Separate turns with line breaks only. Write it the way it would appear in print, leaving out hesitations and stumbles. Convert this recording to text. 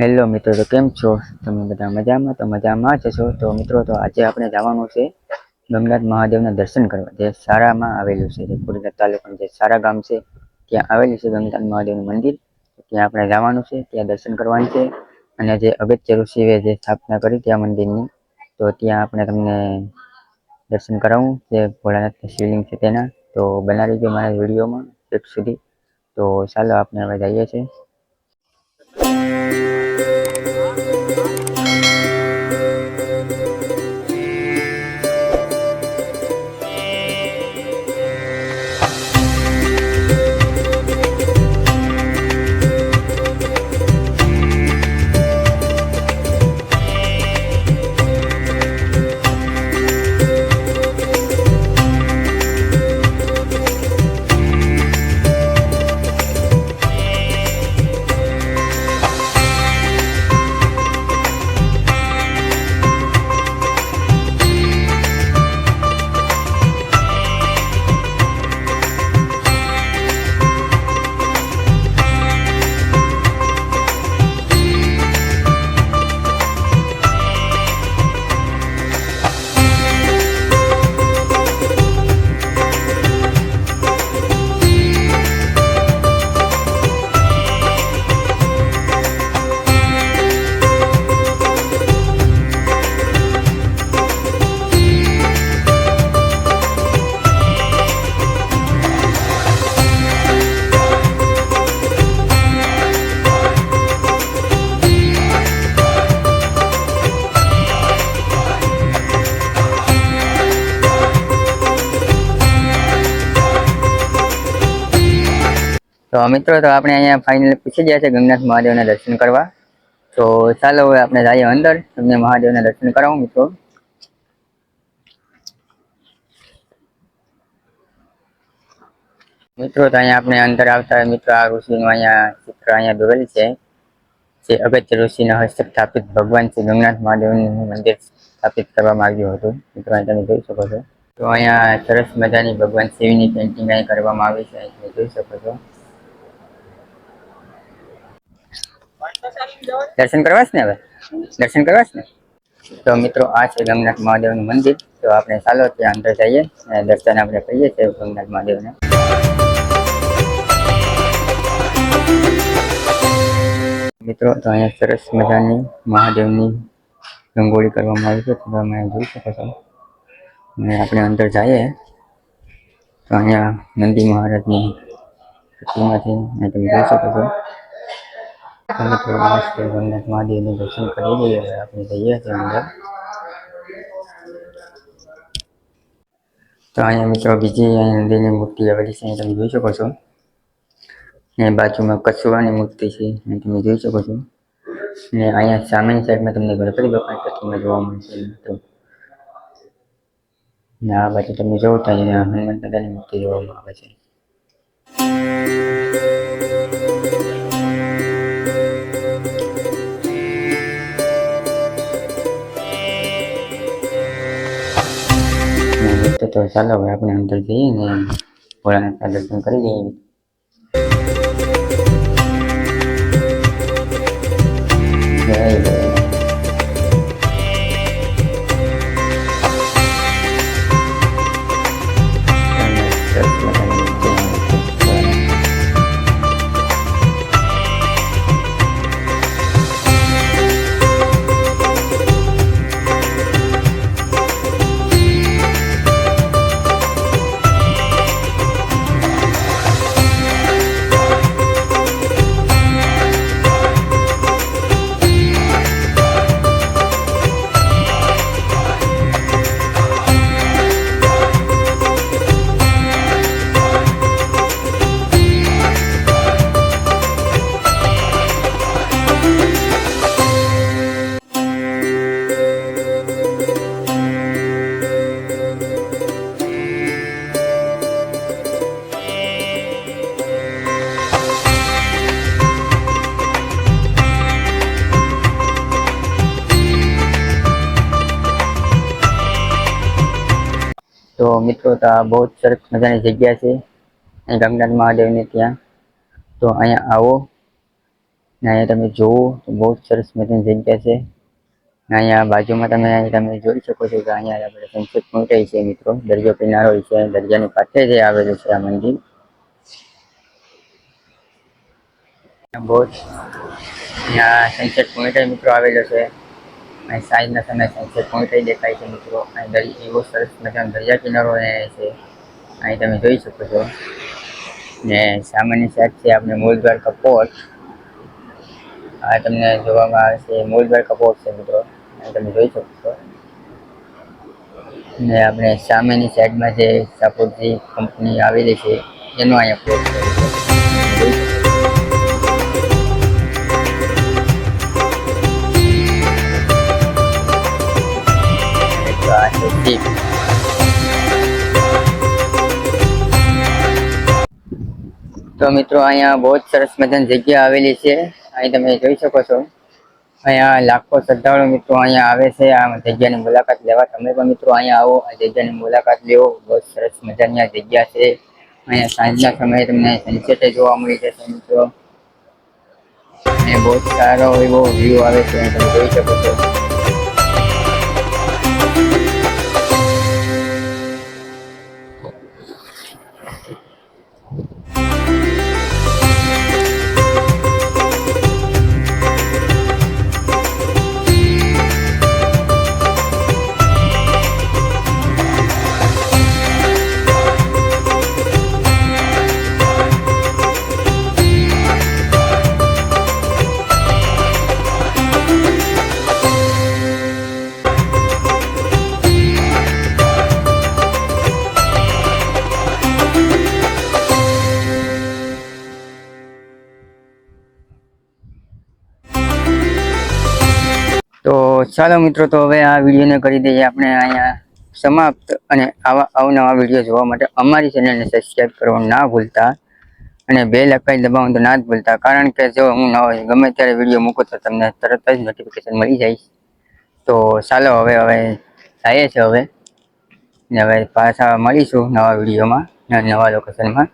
Hello મિત્રો, તો કેમ છો તમે? બધા મજામાં? તો મજામાં જ છો. તો મિત્રો, તો આજે આપણે જવાનું છે ગંગનાથ મહાદેવના દર્શન કરવા, જે સારામાં આવેલું છે. જે ખોડિયાર તાલુકાનું જે સારા ગામ છે ત્યાં આવેલું છે ગંગનાથ મહાદેવનું મંદિર. ત્યાં આપણે જવાનું છે, ત્યાં દર્શન કરવાનું છે. અને જે અગત્ય ઋષિએ જે સ્થાપના કરી ત્યાં મંદિરની, તો ત્યાં આપણે તમને દર્શન કરાવું. જે ભોળાનાથ શિવલિંગ છે તેના. તો બનાવી દો મારા વિડીયોમાં છેક સુધી. તો ચાલો આપણે હવે જઈએ છીએ. તો મિત્રો, તો આપણે અહીંયા ફાઇનલી પૂછી ગયા છે ગંગનાથ મહાદેવના દર્શન કરવા. તો ચાલો હવે આપણે જઈએ અંદર, તમને મહાદેવના દર્શન કરાવું મિત્રો. મિત્રો, તો અહીંયા આપણે અંદર આવતા મિત્રો આ ઋષિનું અહીંયા ચિત્ર અહીંયા દોરેલ છે. જે અગત્ય ઋષિના હસ્તક સ્થાપિત ભગવાન શ્રી ગંગનાથ મહાદેવનું મંદિર સ્થાપિત કરવામાં આવ્યું હતું. મિત્રો, અહીં તમે જોઈ શકો છો. તો અહીંયા સરસ મજાની ભગવાન શિવની પેન્ટિંગ અહીં કરવામાં આવી છે, તમે જોઈ શકો છો. દર્શન કરવા છે ને? હવે દર્શન કરવા છે ને? તો મિત્રો, આ છે ગંગનાથ મહાદેવનું મંદિર. તો આપણે ચાલો ત્યાં અંદર જઈએ અને દર્શન આપણે કરીએ છીએ ગંગનાથ મહાદેવને. મિત્રો, તો અહીંયા સરસ મજાની મહાદેવની રંગોળી કરવામાં આવી છે, તમે જોઈ શકો છો. અને આપણે અંદર જઈએ તો અહીંયા નંદી મહારાજની પ્રતિમા છે, તમે જોઈ શકો છો. મિત્રો, મસ્ત ગંગનાથ મહાદેવનું દર્શન કરી લઈએ. હવે આપણે જઈએ છીએ અંદર. તો અહીંયા મિત્રો બીજી અહીંયા નંદીની મૂર્તિ આવેલી છે, તમે જોઈ શકો છો. ને બાજુમાં કછુવાની મૂર્તિ છે, તમે જોઈ શકો છો. ને અહીંયા સામેની સાઈડમાં તમને ગણપતિ બાપાની પ્રતિમા જોવા મળશે મિત્રો. ને આ બાજુ તમે જોવો તો અહીંયા હનુમાન દાદાની મૂર્તિ જોવામાં આવે છે. તો ચાલો હવે આપણે અંદર જઈએ ને ભોળાનાથના દર્શન કરી લઈએ. જય ભોળાનાથ. તો મિત્રો, તો આ બહુ સરસ મજાની જગ્યા છે ગંગનાથ મહાદેવની ત્યાં. તો અહીંયા આવો ને અહીંયા તમે જુઓ તો બહુ જ સરસ મજાની જગ્યા છે. અહીંયા બાજુમાં તમે જોઈ શકો છો કે અહીંયા આપણે સનસેટ પોઈન્ટ છે મિત્રો, દરિયો કિનારો છે, દરિયાની કાંઠે જે આવેલું છે આ મંદિર. બહુ જ અહીંયા સનસેટ પોઈન્ટ મિત્રો આવેલો છે. અહીં સાંજના સમયે સનસેટ પોઈન્ટ દેખાય છે મિત્રો. અહીં એવો સરસ મજાનો દરિયા કિનારો છે, અહીં તમે જોઈ શકો છો. ને સામેની સાઈડ છે આપણે મૂળ દ્વારકા પોર્ટ. આ તમને જોવામાં આવે છે મૂળ દ્વારકા પોર્ટ છે મિત્રો, અહીં તમે જોઈ શકો છો. ને આપણે સામેની સાઈડમાં જે સાપોર્ટજી કંપની આવેલી છે એનો અહીંયા પોર્ટ છે. તો મિત્રો અહીંયા બહુ જ સરસ મજાની જગ્યા આવેલી છે, અહીં તમે જોઈ શકો છો. અહીંયા લાખો શ્રદ્ધાળુ મિત્રો અહીંયા આવે છે આ જગ્યાની મુલાકાત લેવા. તમે પણ મિત્રો અહીંયા આવો, આ જગ્યાની મુલાકાત લેવો. બહુ સરસ મજાની આ જગ્યા છે. અહીંયા સાંજના સમયે તમને સનસેટ જોવા મળી જશે મિત્રો. અને બહુ સારો એવો વ્યૂ આવે છે, તમે જોઈ શકો છો. તો ચાલો મિત્રો, તો હવે આ વિડીયોને કરી દઈએ આપણે અહીંયા સમાપ્ત. અને આવા અવનવા વિડીયો જોવા માટે અમારી ચેનલને સબસ્ક્રાઈબ કરવાનું ના ભૂલતા, અને બેલ આઇકન દબાવવાનું તો ના જ ભૂલતા. કારણ કે જો હું ગમે ત્યારે વિડીયો મૂકું તો તમને તરત જ નોટિફિકેશન મળી જાય. તો ચાલો હવે જઈએ છીએ હવે, ને હવે પાછા મળીશું નવા વિડીયોમાં, નવા લોકેશનમાં.